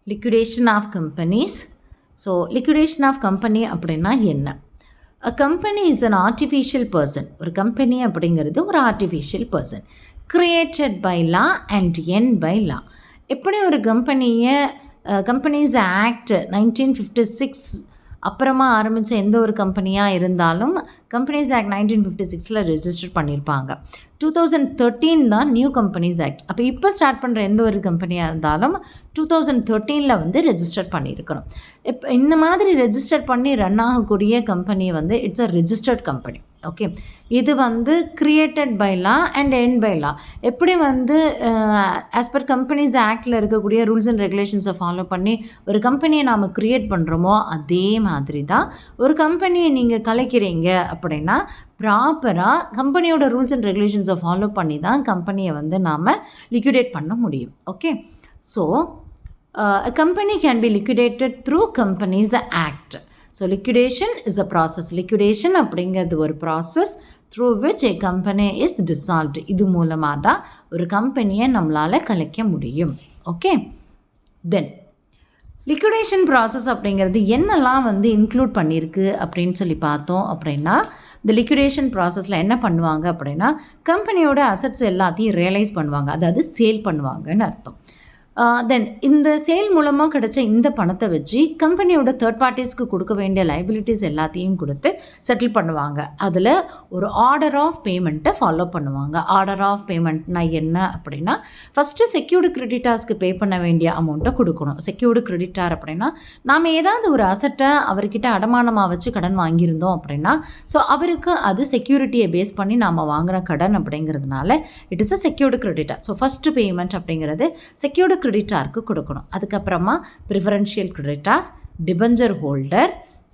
liquidation of companies. So liquidation of company அப்படின்னா என்ன? A company is an artificial person. ஒரு company அப்படிங்கிறது ஒரு artificial person created by law and end by law. எப்படி ஒரு கம்பெனியை கம்பெனிஸ் ஆக்ட் 1956 அப்புறமா ஆரம்பித்த எந்த ஒரு கம்பெனியாக இருந்தாலும் கம்பெனிஸ் ஆக்ட் 1956 ரெஜிஸ்டர் பண்ணியிருப்பாங்க. 2013 தான் நியூ கம்பெனிஸ் ஆக்ட். அப்போ இப்போ ஸ்டார்ட் பண்ணுற எந்த ஒரு கம்பெனியாக இருந்தாலும் 2013 வந்து ரெஜிஸ்டர் பண்ணியிருக்கணும். இப்போ இந்த மாதிரி ரெஜிஸ்டர் பண்ணி ரன் ஆகக்கூடிய கம்பெனி வந்து it's a registered company. Okay, இது வந்து created by law and end by law. எப்படி வந்து ஆஸ் பர் கம்பெனிஸ் ஆக்டில் இருக்கக்கூடிய ரூல்ஸ் அண்ட் ரெகுலேஷன்ஸை ஃபாலோ பண்ணி ஒரு கம்பெனியை நாம் க்ரியேட் பண்ணுறோமோ அதே மாதிரி தான் ஒரு கம்பெனியை நீங்கள் கலைக்கிறீங்க அப்படின்னா ப்ராப்பராக கம்பெனியோட ரூல்ஸ் அண்ட் ரெகுலேஷன்ஸை ஃபாலோ பண்ணி தான் கம்பெனியை வந்து நாம் லிக்விடேட் பண்ண முடியும். Okay, so a company can be liquidated through Companies Act. So liquidation is a process. Liquidation அப்படிங்கிறது ஒரு process through which a company is dissolved. இது மூலமாக தான் ஒரு கம்பெனியை நம்மளால் கலைக்க முடியும். ஓகே, தென் லிக்விடேஷன் ப்ராசஸ் அப்படிங்கிறது என்னெல்லாம் வந்து இன்க்ளூட் பண்ணியிருக்கு அப்படின்னு சொல்லி பார்த்தோம் அப்படின்னா, இந்த லிக்விடேஷன் ப்ராசஸில் என்ன பண்ணுவாங்க அப்படின்னா கம்பெனியோட அசட்ஸ் எல்லாத்தையும் ரியலைஸ் பண்ணுவாங்க, அதாவது சேல் பண்ணுவாங்கன்னு அர்த்தம். தென் இந்த சேல் மூலமாக கிடைச்ச இந்த பணத்தை வச்சு கம்பெனியோட தேர்ட் பார்ட்டிஸ்க்கு கொடுக்க வேண்டிய லைபிலிட்டிஸ் எல்லாத்தையும் கொடுத்து செட்டில் பண்ணுவாங்க. அதில் ஒரு ஆர்டர் ஆஃப் பேமெண்ட்டை ஃபாலோ பண்ணுவாங்க. ஆர்டர் ஆஃப் பேமெண்ட்னா என்ன அப்படின்னா, ஃபஸ்ட்டு செக்யூர்டு கிரெடிட்டார்ஸ்க்கு பே பண்ண வேண்டிய அமௌண்ட்டை கொடுக்கணும். செக்யூர்டு கிரெடிட்டார் அப்படின்னா நாம் ஏதாவது ஒரு அசட்டை அவர்கிட்ட அடமானமாக வச்சு கடன் வாங்கியிருந்தோம் அப்படின்னா ஸோ அவருக்கு அது செக்யூரிட்டியை பேஸ் பண்ணி நாம் வாங்குகிற கடன் அப்படிங்கிறதுனால it is a secured creditor. So first payment அப்படிங்கிறது செக்யூர்டு கிரெடிட்டாருக்கு கொடுக்கணும். அதுக்கப்புறமா preferential creditors, debenture holder,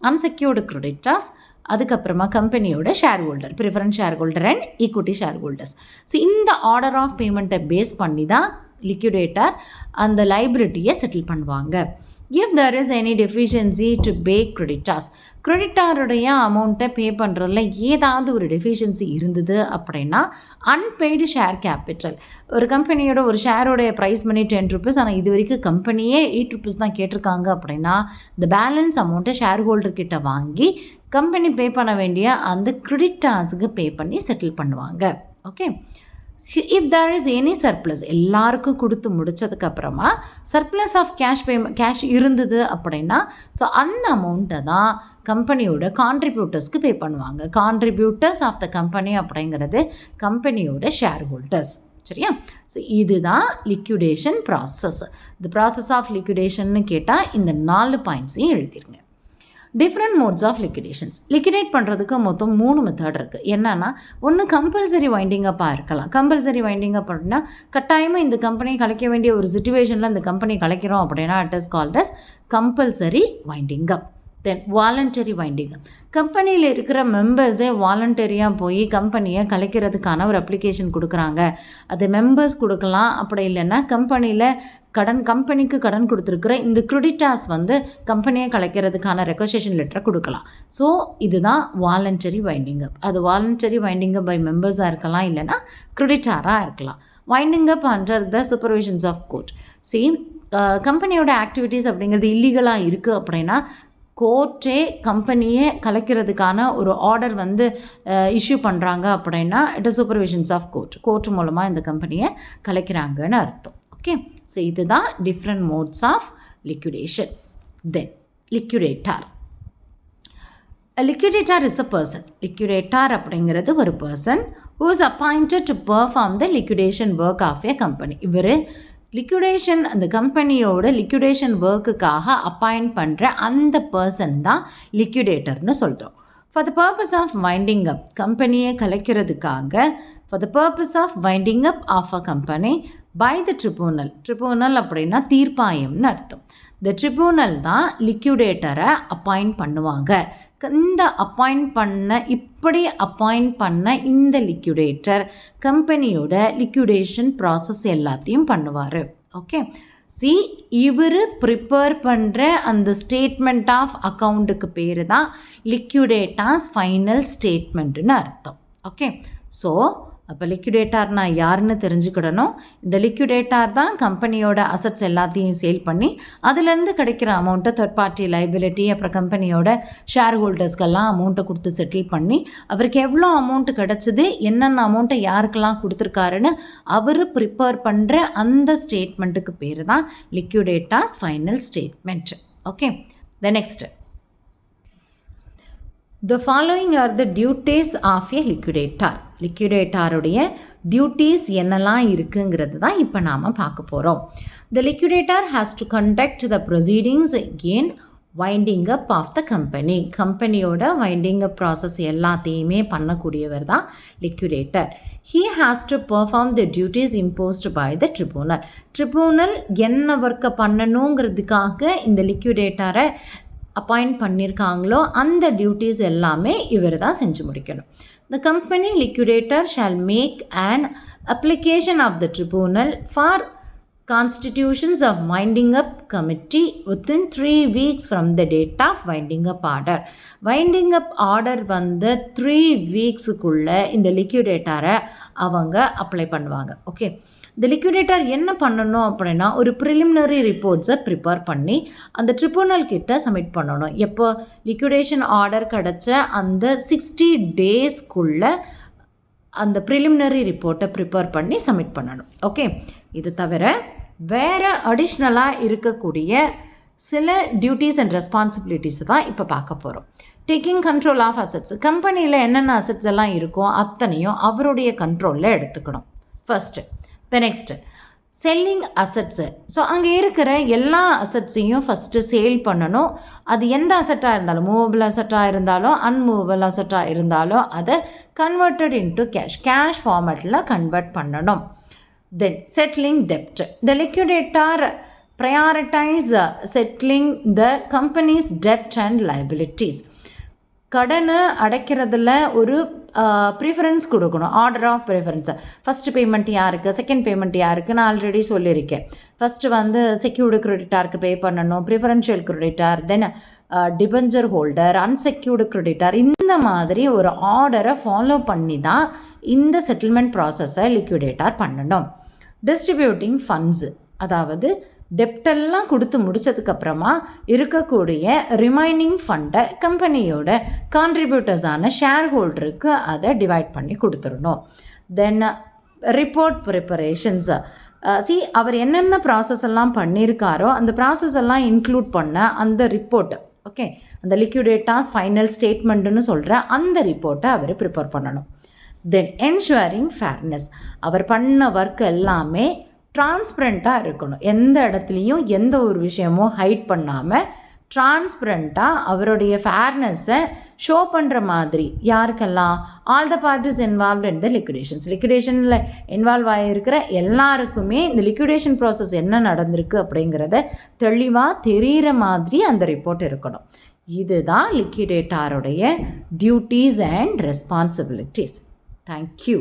unsecured creditors, அதுக்கப்புறமா கம்பெனியோட share holder, preference share holder and equity share holders. So இந்த ஆர்டர் ஆஃப் பேமெண்ட்டை பேஸ் பண்ணி தான் லிக்விடேட்டர் அந்த லைபிலிட்டியை செட்டில் பண்ணுவாங்க. If there is any deficiency to pay creditors, கிரெடிட்டாருடைய அமௌண்ட்டை பே பண்ணுறதுல ஏதாவது ஒரு டெஃபிஷியன்சி இருந்தது அப்படின்னா அன்பெய்டு ஷேர் கேபிட்டல், ஒரு கம்பெனியோட ஒரு ஷேரோடைய ப்ரைஸ் மணி 10 rupees, ஆனால் இது வரைக்கும் கம்பெனியே 8 rupees தான் கேட்டிருக்காங்க அப்படின்னா இந்த பேலன்ஸ் அமௌண்ட்டை ஷேர் ஹோல்டர்கிட்ட வாங்கி கம்பெனி பே பண்ண வேண்டிய அந்த கிரெடிட்டார்ஸுக்கு பே பண்ணி செட்டில் பண்ணுவாங்க. Okay, if there is any surplus, எல்லாருக்கும் கொடுத்து முடித்ததுக்கப்புறமா சர்ப்ளஸ் ஆஃப் கேஷ் இருந்தது அப்படின்னா ஸோ அந்த அமௌண்ட்டை தான் கம்பெனியோட கான்ட்ரிபியூட்டர்ஸ்க்கு பே பண்ணுவாங்க. கான்ட்ரிபியூட்டர்ஸ் ஆஃப் த கம்பெனி அப்படிங்கிறது கம்பெனியோட ஷேர் ஹோல்டர்ஸ். சரியா? ஸோ இதுதான் லிக்விடேஷன் ப்ராசஸ். இந்த ப்ராசஸ் ஆஃப் லிக்விடேஷன்னு கேட்டால் இந்த 4 பாயிண்ட்ஸையும் எழுதிருங்க. Different modes of liquidations. Liquidate பண்ணுறதுக்கு மொத்தம் 3 மெத்தட் இருக்குது. என்னென்னா, ஒன்று கம்பல்சரி வைண்டிங் அப்பாக இருக்கலாம். கம்பல்சரி வைண்டிங் அப் அப்படின்னா கட்டாயமாக இந்த கம்பெனியை கலைக்க வேண்டிய ஒரு சுச்சுவேஷனில் இந்த கம்பெனி கலைக்கிறோம் அப்படின்னா it is called as compulsory winding up. Then voluntary winding up. கம்பெனியில் இருக்கிற மெம்பர்ஸே வாலண்டரியாக போய் கம்பெனியை கலைக்கிறதுக்கான ஒரு அப்ளிகேஷன் கொடுக்குறாங்க. அது மெம்பர்ஸ் கொடுக்கலாம், அப்படி இல்லைன்னா கம்பெனிக்கு கடன் கொடுத்துருக்குற இந்த கிரெடிட்டார்ஸ் வந்து கம்பெனியை கலைக்கிறதுக்கான ரெக்வஸ்டேஷன் லெட்டரை கொடுக்கலாம். ஸோ இதுதான் வாலண்டரி வைண்டிங் அப். அது வாலண்டரி வைண்டிங் அப் பை மெம்பர்ஸாக இருக்கலாம், இல்லைனா கிரெடிட்டாராக இருக்கலாம். Winding up under the supervisions of court. கம்பெனியோட ஆக்டிவிட்டீஸ் அப்படிங்கிறது இல்லீகலாக இருக்குது அப்படின்னா கோர்ட்டே கம்பெனியை கலைக்கிறதுக்கான ஒரு ஆர்டர் வந்து இஷ்யூ பண்ணுறாங்க அப்படின்னா it is supervisions of court மூலமாக இந்த கம்பெனியை கலைக்கிறாங்கன்னு அர்த்தம். ஓகே, ஸோ இதுதான் different modes of liquidation. Then liquidator. Liquidator is a person. Liquidator அப்படிங்கிறது ஒரு person who is appointed to perform the liquidation work of a company. இவர் லிக்விடேஷன் அந்த கம்பெனியோட லிக்விடேஷன் ஒர்க்குக்காக அப்பாயிண்ட் பண்ணுற அந்த பர்சன் தான் லிக்விடேட்டர்னு சொல்கிறோம். For the purpose of winding up, கம்பெனியை கலைக்கிறதுக்காக for the purpose of winding up of a company by the tribunal. Tribunal அப்படின்னா தீர்ப்பாயம்னு அர்த்தம். இந்த ட்ரிபியூனல் தான் லிக்விடேட்டரை அப்பாயிண்ட் பண்ணுவாங்க. இந்த அப்பாயிண்ட் பண்ண இந்த லிக்விடேட்டர் கம்பெனியோட லிக்விடேஷன் ப்ராசஸ் எல்லாத்தையும் பண்ணுவார். ஓகே, இவர் ப்ரிப்பேர் பண்ணுற அந்த ஸ்டேட்மெண்ட் ஆஃப் அக்கௌண்ட்டுக்கு பேர் தான் லிக்விடேட்டர்ஸ் ஃபைனல் ஸ்டேட்மெண்ட்டுன்னு அர்த்தம். ஓகே, ஸோ அப்போ லிக்விடேட்டார்னா யாருன்னு தெரிஞ்சுக்கிடணும். இந்த லிக்விடேட்டார் தான் கம்பெனியோட அசட்ஸ் எல்லாத்தையும் சேல் பண்ணி அதுலேருந்து கிடைக்கிற அமௌண்ட்டை தேர்ட் பார்ட்டி லைபிலிட்டி அப்புறம் கம்பெனியோட ஷேர் ஹோல்டர்ஸ்க்கெல்லாம் அமௌண்ட்டை கொடுத்து செட்டில் பண்ணி அவருக்கு எவ்வளோ அமௌண்ட் கிடச்சிது, என்னென்ன அமௌண்ட்டை யாருக்கெல்லாம் கொடுத்துருக்காருன்னு அவர் ப்ரிப்பேர் பண்ணுற அந்த ஸ்டேட்மெண்ட்டுக்கு பேர் தான் liquidator's final statement. Okay, the next. The following are the duties of a liquidator. லிக்விடேட்டாருடைய டியூட்டிஸ் என்னெல்லாம் இருக்குங்கிறது தான் இப்போ நாம் பார்க்க போகிறோம். The liquidator has to conduct the proceedings in winding up of the company. கம்பெனியோட வைண்டிங் அப் ப்ராசஸ் எல்லாத்தையுமே பண்ணக்கூடியவர் தான் liquidator. He has to perform the duties imposed by the tribunal. Tribunal என்ன ஒர்க்கை பண்ணணுங்கிறதுக்காக இந்த லிக்விடேட்டரை அப்பாயிண்ட் பண்ணியிருக்காங்களோ அந்த டியூட்டிஸ் எல்லாமே இவர் தான் செஞ்சு முடிக்கணும். The company liquidator shall make an application of the tribunal for constitutions of winding up committee within 3 weeks from the date of winding up order. Winding up order வந்து 3 வீக்ஸுக்குள்ள இந்த லிக்விடேட்டரை அவங்க அப்ளை பண்ணுவாங்க. ஓகே, இந்த லிக்விடேட்டர் என்ன பண்ணணும் அப்படின்னா ஒரு preliminary ரிப்போர்ட்ஸை prepare பண்ணி அந்த ட்ரிபுனல் கிட்ட சப்மிட் பண்ணணும். எப்போ லிக்விடேஷன் ஆர்டர் கிடச்ச அந்த 60 டேஸ்க்குள்ளே அந்த ப்ரிலிமினரி ரிப்போர்ட்டை ப்ரிப்பேர் பண்ணி சப்மிட் பண்ணணும். ஓகே, இது தவிர வேறு அடிஷ்னலாக இருக்கக்கூடிய சில டியூட்டிஸ் அண்ட் ரெஸ்பான்சிபிலிட்டிஸ் தான் இப்போ பார்க்க போகிறோம். Taking control of assets. கம்பெனியில் என்னென்ன அசட்ஸ் எல்லாம் இருக்கோ அத்தனையும் அவருடைய கண்ட்ரோலில் எடுத்துக்கணும் first. The next selling assets. So அங்கே இருக்கிற எல்லா அசட்ஸையும் ஃபஸ்ட்டு சேல் பண்ணணும். அது எந்த அசட்டாக இருந்தாலும், மூவபிள் அசட்டாக இருந்தாலும் அன்மூவபிள் அசட்டாக இருந்தாலும் அதை கன்வெர்ட்டட் இன்டு கேஷ் ஃபார்மேட்டில் கன்வெர்ட் பண்ணணும். தென் செட்டிலிங் டெப்ட். The liquidator prioritize settling the company's debt and liabilities. கடனை அடைக்கிறதுல ஒரு ப்ரிஃபரன்ஸ் கொடுக்கணும், ஆர்டர் ஆஃப் ப்ரிஃபரன்ஸை. ஃபஸ்ட்டு பேமெண்ட் யாருக்கு, செகண்ட் பேமெண்ட் யாருக்கு நான் ஆல்ரெடி சொல்லியிருக்கேன். ஃபஸ்ட்டு வந்து செக்யூர்டு கிரெடிட்டாருக்கு பே பண்ணணும், ப்ரிஃபரன்ஷியல் கிரெடிட்டார், தென் டிபெஞ்சர் ஹோல்டர், அன்செக்யூர்டு கிரெடிட்டார். இந்த மாதிரி ஒரு ஆர்டரை ஃபாலோ பண்ணி தான் இந்த செட்டில்மெண்ட் ப்ராசஸை லிக்விடேட்டார் பண்ணணும். டிஸ்ட்ரிபியூட்டிங் ஃபண்ட்ஸு, அதாவது டெப்டெல்லாம் கொடுத்து முடித்ததுக்கப்புறமா இருக்கக்கூடிய ரிமைனிங் ஃபண்டை கம்பெனியோட கான்ட்ரிபியூட்டர்ஸான ஷேர் ஹோல்டருக்கு அதை டிவைட் பண்ணி கொடுத்துடணும். தென் ரிப்போர்ட் ப்ரிப்பரேஷன்ஸ். அவர் என்னென்ன ப்ராசஸ் எல்லாம் பண்ணியிருக்காரோ அந்த ப்ராசஸ் எல்லாம் இன்க்ளூட் பண்ண அந்த ரிப்போர்ட், ஓகே, அந்த லிக்விடேட்டார்ஸ் ஃபைனல் ஸ்டேட்மெண்ட்டுன்னு சொல்கிற அந்த ரிப்போர்ட்டை அவர் ப்ரிப்பேர் பண்ணணும். தென் என்ஷுவரிங் ஃபேர்னஸ். அவர் பண்ண ஒர்க் எல்லாமே டிரான்ஸ்பரண்ட்டாக இருக்கணும். எந்த இடத்துலையும் எந்த ஒரு விஷயமும் ஹைட் பண்ணாமல் டிரான்ஸ்பரண்ட்டாக அவருடைய ஃபேர்னஸை ஷோ பண்ணுற மாதிரி யாருக்கெல்லாம், all the parties involve in the liquidations. லிக்விடேஷனில் இன்வால்வ் ஆகியிருக்கிற எல்லாருக்குமே இந்த லிக்விடேஷன் ப்ராசஸ் என்ன நடந்திருக்கு அப்படிங்கிறத தெளிவாக தெரிகிற மாதிரி அந்த ரிப்போர்ட் இருக்கணும். இதுதான் லிக்விடேட்டாருடைய டியூட்டிஸ் அண்ட் ரெஸ்பான்சிபிலிட்டிஸ். தேங்க்யூ.